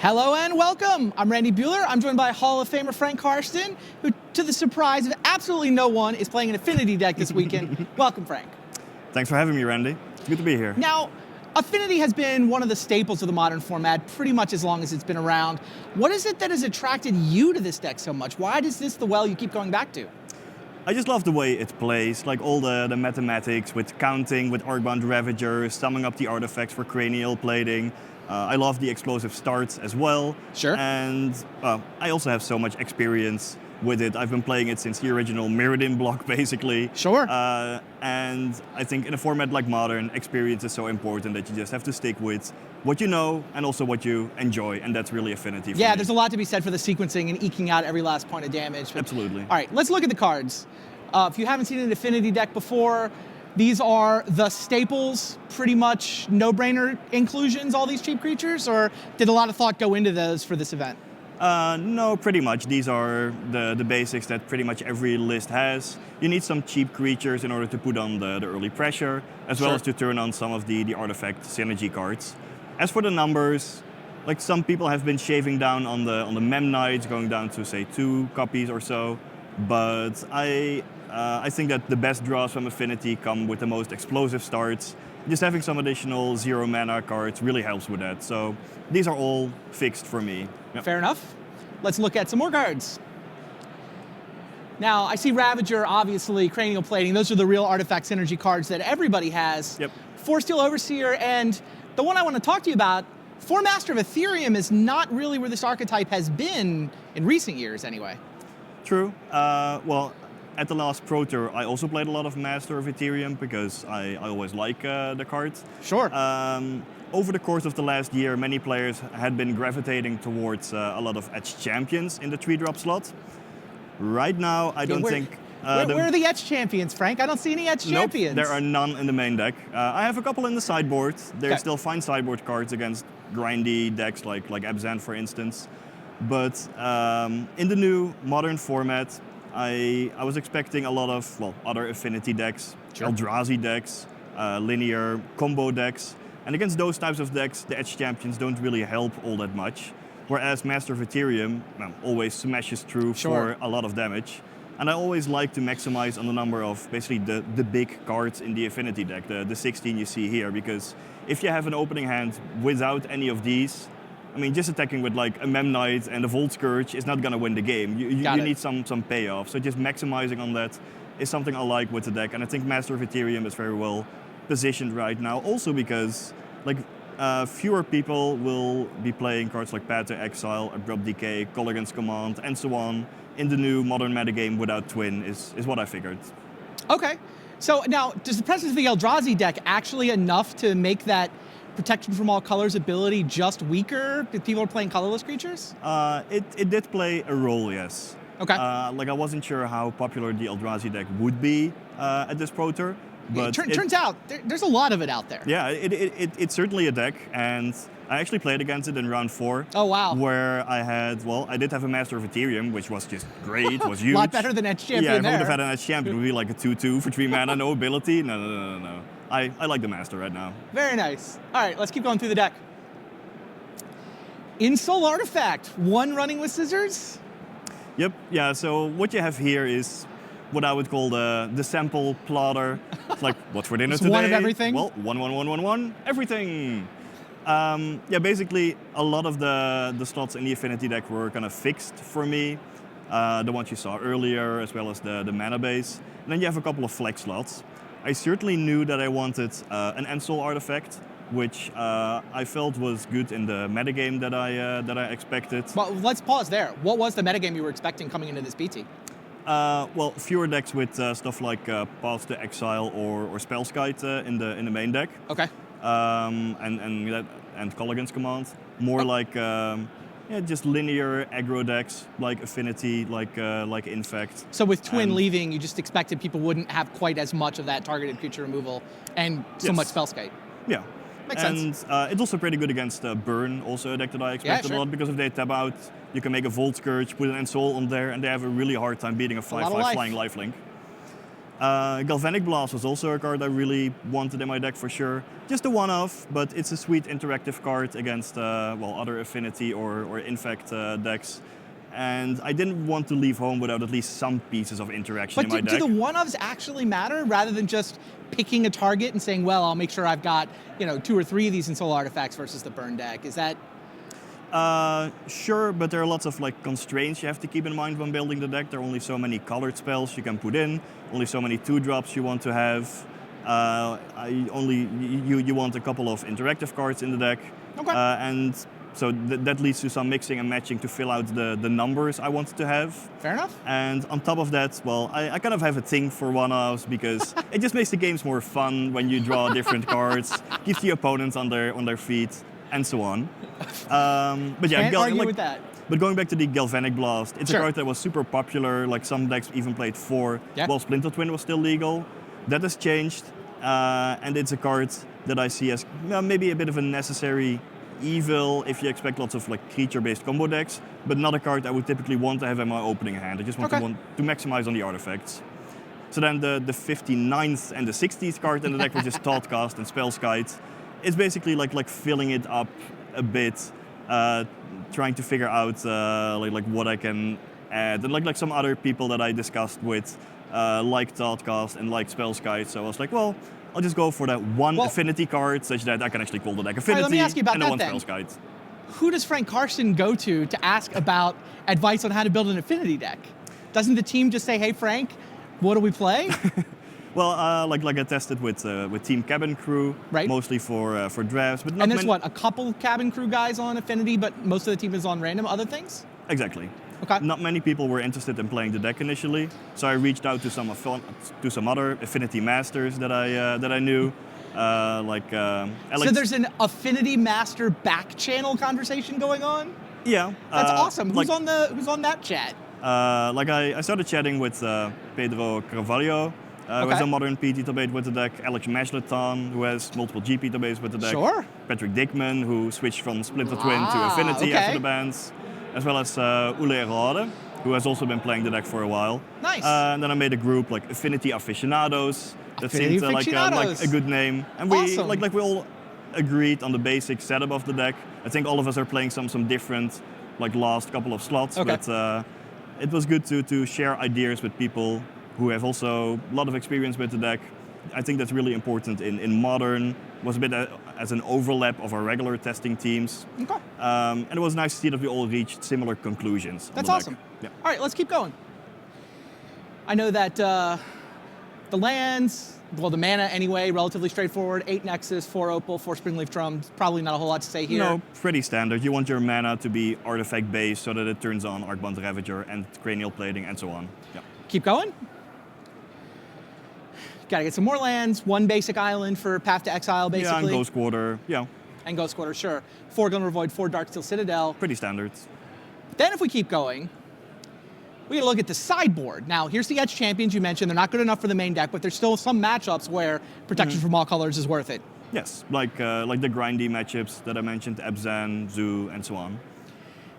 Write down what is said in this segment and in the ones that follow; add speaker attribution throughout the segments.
Speaker 1: Hello and welcome. I'm Randy Buehler. I'm joined by Hall of Famer Frank Karsten, who, to the surprise of absolutely no one, is playing an Affinity deck this weekend. Welcome, Frank.
Speaker 2: Thanks for having me, Randy. It's good to be here.
Speaker 1: Now, Affinity has been one of the staples of the modern format pretty much as long as it's been around. What is it that has attracted you to this deck so much? Why is this the well you keep going back to?
Speaker 2: I just love the way it plays, like all the mathematics with counting, with Arcbound Ravagers, summing up the artifacts for cranial plating. I love the explosive starts as well.
Speaker 1: Sure.
Speaker 2: And I also have so much experience with it. I've been playing it since the original Mirrodin block, basically.
Speaker 1: Sure.
Speaker 2: And I think in a format like Modern, experience is so important that you just have to stick with what you know and also what you enjoy, and that's really Affinity for me.
Speaker 1: Yeah, there's a lot to be said for the sequencing and eking out every last point of damage.
Speaker 2: Absolutely.
Speaker 1: All right, let's look at the cards. If you haven't seen an Affinity deck before, these are the staples, pretty much no-brainer inclusions, all these cheap creatures, or did a lot of thought go into those for this event?
Speaker 2: No, pretty much. These are the basics that pretty much every list has. You need some cheap creatures in order to put on the early pressure, as well as to turn on some of the artifact synergy cards. As for the numbers, like some people have been shaving down on the Mem Knights, going down to say 2 copies or so, but I think that the best draws from Affinity come with the most explosive starts. Just having some additional 0 mana cards really helps with that. So these are all fixed for me. Yep.
Speaker 1: Fair enough. Let's look at some more cards. Now, I see Ravager, obviously, Cranial Plating. Those are the real artifact synergy cards that everybody has.
Speaker 2: Yep.
Speaker 1: 4 Steel Overseer, and the one I want to talk to you about, 4 Master of Ethereum is not really where this archetype has been in recent years, anyway.
Speaker 2: True. Well, at the last Pro Tour, I also played a lot of Master of Ethereum because I always like the cards.
Speaker 1: Sure.
Speaker 2: Over the course of the last year, many players had been gravitating towards a lot of Edge Champions in the 3-drop slot. Right now, I don't think...
Speaker 1: Where are the Edge Champions, Frank? I don't see any Edge Champions.
Speaker 2: There are none in the main deck. I have a couple in the sideboard. They're still fine sideboard cards against grindy decks like Abzan, for instance. But in the new Modern format, I was expecting a lot of, well, other Affinity decks, Eldrazi decks, linear combo decks. And against those types of decks, the Edge Champions don't really help all that much. Whereas Master of Ethereum always smashes through for a lot of damage. And I always like to maximize on the number of basically the big cards in the Affinity deck, the 16 you see here. Because if you have an opening hand without any of these, I mean, just attacking with like a Mem Knight and a Volt Scourge is not going to win the game. You need some payoff. So just maximizing on that is something I like with the deck. And I think Master of Ethereum is very well positioned right now. Also because like fewer people will be playing cards like Path to Exile, Abrupt Decay, Colligan's Command, and so on in the new Modern metagame without Twin is what I figured.
Speaker 1: Okay. So now, does the presence of the Eldrazi deck actually enough to make that Protection from All Colors ability just weaker if people are playing colorless creatures?
Speaker 2: It did play a role, yes.
Speaker 1: Okay.
Speaker 2: Like I wasn't sure how popular the Eldrazi deck would be at this Pro Tour. But
Speaker 1: turns out there's a lot of it out there.
Speaker 2: Yeah, it's certainly a deck, and I actually played against it in round 4.
Speaker 1: Oh, wow.
Speaker 2: Where I did have a Master of Ethereum, which was just great, was huge.
Speaker 1: A lot better than Edge Champion.
Speaker 2: Yeah, if I would have had an Edge Champion, it would be like a 2/2 for 3 mana, no ability. No. I like the Master right now.
Speaker 1: Very nice. All right, let's keep going through the deck. In-Soul Artifact, 1 running with scissors?
Speaker 2: Yep, yeah, so what you have here is what I would call the sample plotter. It's like, what's for dinner today?
Speaker 1: One of everything?
Speaker 2: Well, 1, everything. Yeah, basically, a lot of the slots in the Affinity deck were kind of fixed for me. The ones you saw earlier, as well as the mana base. And then you have a couple of flex slots. I certainly knew that I wanted an End-Soul artifact, which I felt was good in the metagame that I expected.
Speaker 1: Well, let's pause there. What was the metagame you were expecting coming into this PT?
Speaker 2: Well, fewer decks with stuff like Path to Exile or Spellskite in the main deck.
Speaker 1: Okay.
Speaker 2: And Colligan's Command. More like just linear aggro decks like Affinity, like Infect.
Speaker 1: So with Twin leaving, you just expected people wouldn't have quite as much of that targeted creature removal and so much Spellskite.
Speaker 2: Yeah.
Speaker 1: Makes sense.
Speaker 2: It's also pretty good against Burn, also a deck that I expected a lot, because if they tab out, you can make a Volt Scourge, put an End-Soul on there, and they have a really hard time beating a 5/5 flying lifelink. Galvanic Blast was also a card I really wanted in my deck for sure. Just a one-off, but it's a sweet interactive card against other Affinity or Infect decks. And I didn't want to leave home without at least some pieces of interaction in my deck.
Speaker 1: But do the one-offs actually matter rather than just picking a target and saying, well, I'll make sure I've got 2 or 3 of these in Soul Artifacts versus the burn deck? Is that...
Speaker 2: Sure, but there are lots of constraints you have to keep in mind when building the deck. There are only so many colored spells you can put in, only so many 2-drops you want to have. You want a couple of interactive cards in the deck.
Speaker 1: Okay.
Speaker 2: And so that leads to some mixing and matching to fill out the numbers I wanted to have.
Speaker 1: Fair enough.
Speaker 2: And on top of that, well, I kind of have a thing for one-offs because it just makes the games more fun when you draw different cards, keeps the opponents on their feet, and so on. But yeah,
Speaker 1: Can't argue with that.
Speaker 2: But going back to the Galvanic Blast, it's
Speaker 1: Sure.
Speaker 2: a card that was super popular. Some decks even played 4 while Splinter Twin was still legal. That has changed, and it's a card that I see as maybe a bit of a necessary evil if you expect lots of creature-based combo decks, but not a card I would typically want to have in my opening hand. I just want to maximize on the artifacts. So then the 59th and the 60th card in the deck, which is Thoughtcast and Spellskite. It's basically like filling it up a bit, trying to figure out what I can add. And like some other people that I discussed with, like Thoughtcast and like Spellskite. So I was like, well, I'll just go for that one Affinity card, such that I can actually call the deck Affinity,
Speaker 1: let me ask you about
Speaker 2: and then one
Speaker 1: that then.
Speaker 2: Spellskite.
Speaker 1: Who does Frank Karsten go to ask about advice on how to build an Affinity deck? Doesn't the team just say, hey, Frank, what do we play?
Speaker 2: Well, like I tested with Team Cabin Crew, mostly for drafts. But not
Speaker 1: and there's a couple Cabin Crew guys on Affinity, but most of the team is on random other things?
Speaker 2: Exactly.
Speaker 1: Okay.
Speaker 2: Not many people were interested in playing the deck initially, so I reached out to some other Affinity masters that I knew.
Speaker 1: So there's an Affinity Master back channel conversation going on?
Speaker 2: Yeah.
Speaker 1: That's awesome. Who's on that chat?
Speaker 2: I started chatting with Pedro Carvalho, who has a modern PT debate with the deck, Alex Mashleton, who has multiple GP debates with the deck,
Speaker 1: Sure.
Speaker 2: Patrick Dickman, who switched from Splinter Twin to Affinity after the bans, as well as Ule Rode, who has also been playing the deck for a while.
Speaker 1: Nice.
Speaker 2: And then I made a group like Affinity Aficionados. That
Speaker 1: Affinity
Speaker 2: seemed like a good name. And we
Speaker 1: Awesome.
Speaker 2: we all agreed on the basic setup of the deck. I think all of us are playing some different last couple of slots, but it was good to share ideas with people who have also a lot of experience with the deck. I think that's really important in Modern. Was a bit as an overlap of our regular testing teams.
Speaker 1: Okay.
Speaker 2: And it was nice to see that we all reached similar conclusions.
Speaker 1: That's
Speaker 2: on the
Speaker 1: awesome.
Speaker 2: deck. Yeah.
Speaker 1: All right, let's keep going. I know that the lands, the mana anyway, relatively straightforward. 8 Nexus, 4 Opal, 4 Springleaf Drums. Probably not a whole lot to say here.
Speaker 2: No, pretty standard. You want your mana to be artifact-based so that it turns on Arcbound Ravager and Cranial Plating and so on. Yeah.
Speaker 1: Keep going. Gotta get some more lands. 1 basic island for Path to Exile, basically.
Speaker 2: Yeah, and Ghost Quarter. Yeah.
Speaker 1: And Ghost Quarter, sure. 4 Glimmer Void, 4 Darksteel Citadel.
Speaker 2: Pretty standard.
Speaker 1: Then if we keep going, we gotta look at the sideboard. Now, here's the Edge Champions you mentioned. They're not good enough for the main deck, but there's still some matchups where protection from all colors is worth it.
Speaker 2: Yes, like the grindy matchups that I mentioned, Abzan, Zoo, and so on.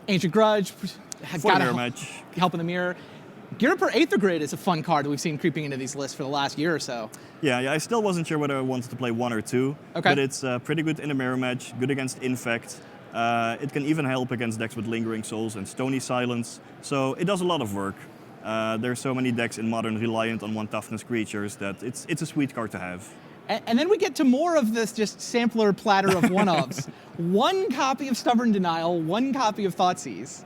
Speaker 1: Ancient Grudge,
Speaker 2: For the mirror match.
Speaker 1: Help in the Mirror. Gear Up for Aether Grid is a fun card that we've seen creeping into these lists for the last year or so.
Speaker 2: Yeah, I still wasn't sure whether I wanted to play 1 or 2, but it's pretty good in a mirror match, good against Infect. It can even help against decks with Lingering Souls and Stony Silence, so it does a lot of work. There's so many decks in Modern reliant on 1 toughness creatures that it's a sweet card to have.
Speaker 1: And then we get to more of this just sampler platter of one-ofs. 1 copy of Stubborn Denial, 1 copy of Thoughtseize.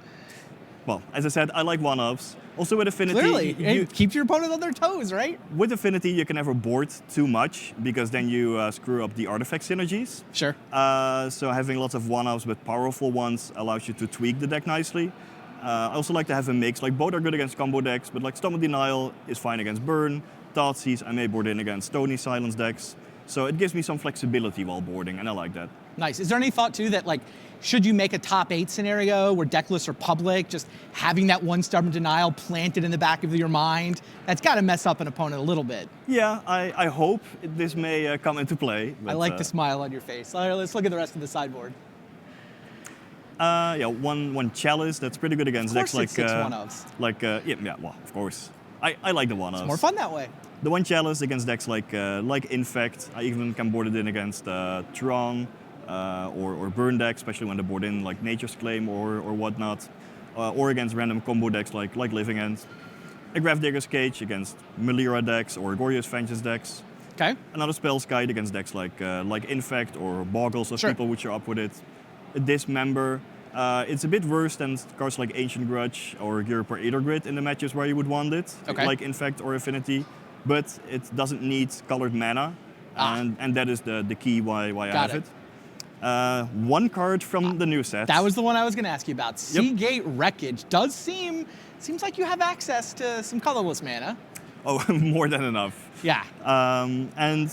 Speaker 2: Well, as I said, I like one-offs. Also with Affinity...
Speaker 1: Clearly, it keeps your opponent on their toes, right?
Speaker 2: With Affinity, you can never board too much, because then you screw up the artifact synergies.
Speaker 1: Sure.
Speaker 2: So having lots of one-offs with powerful ones allows you to tweak the deck nicely. I also like to have a mix, both are good against combo decks, but Stubborn Denial is fine against Burn. Thoughtseize I may board in against Stony Silence decks. So it gives me some flexibility while boarding, and I like that.
Speaker 1: Nice. Is there any thought, too, that, should you make a top 8 scenario where deck lists are public, just having that 1 Stubborn Denial planted in the back of your mind, that's got to mess up an opponent a little bit.
Speaker 2: Yeah, I hope this may come into play. But,
Speaker 1: I like the smile on your face. All right, let's look at the rest of the sideboard.
Speaker 2: One Chalice, that's pretty good against decks like...
Speaker 1: Of course 6 one-ofs.
Speaker 2: well, of course. I like the one-offs.
Speaker 1: It's more fun that way.
Speaker 2: The one chalice against decks like Infect. I even can board it in against Tron or Burn decks, especially when they board in like Nature's Claim or whatnot, or against random combo decks like Living End. A Gravedigger's Cage against Melira decks or Gorgeous Vengeance decks.
Speaker 1: Okay.
Speaker 2: Another Spell's Guide against decks like Infect or Boggles, if
Speaker 1: Sure.
Speaker 2: people would show up with it. A Dismember. It's a bit worse than cards like Ancient Grudge or Europe or Aether Grid in the matches where you would want it,
Speaker 1: Okay.
Speaker 2: like Infect or Affinity. But it doesn't need colored mana, and that is the key why I have it. One card from the new set.
Speaker 1: That was the one I was going to ask you about. Seagate Wreckage seems like you have access to some colorless mana.
Speaker 2: Oh, more than enough.
Speaker 1: Yeah.
Speaker 2: And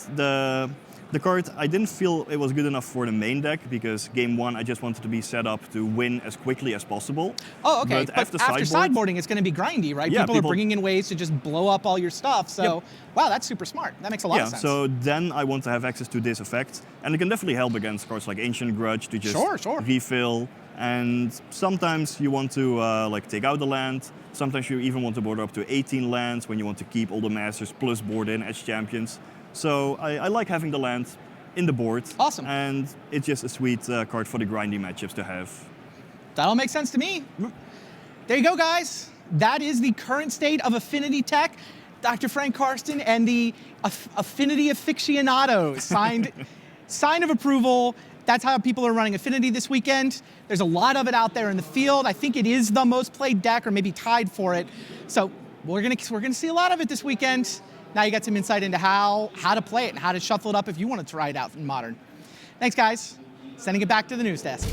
Speaker 2: the card, I didn't feel it was good enough for the main deck because game one I just wanted to be set up to win as quickly as possible.
Speaker 1: Oh, okay.
Speaker 2: But after
Speaker 1: sideboarding, it's going to be grindy, right?
Speaker 2: Yeah,
Speaker 1: people are bringing in ways to just blow up all your stuff. So, wow, that's super smart. That makes a lot of sense.
Speaker 2: So then I want to have access to this effect, and it can definitely help against cards like Ancient Grudge to just refill. And sometimes you want to like take out the land. Sometimes you even want to board up to 18 lands when you want to keep all the masters plus board in as champions. So I like having the land in the board.
Speaker 1: Awesome.
Speaker 2: And it's just a sweet card for the grindy matchups to have.
Speaker 1: That all makes sense to me. There you go, guys. That is the current state of Affinity Tech. Dr. Frank Karsten and the Affinity aficionados signed sign of approval. That's how people are running Affinity this weekend. There's a lot of it out there in the field. I think it is the most played deck, or maybe tied for it. So we're gonna see a lot of it this weekend. Now you got some insight into how to play it and how to shuffle it up if you want to try it out in Modern. Thanks, guys. Sending it back to the news desk.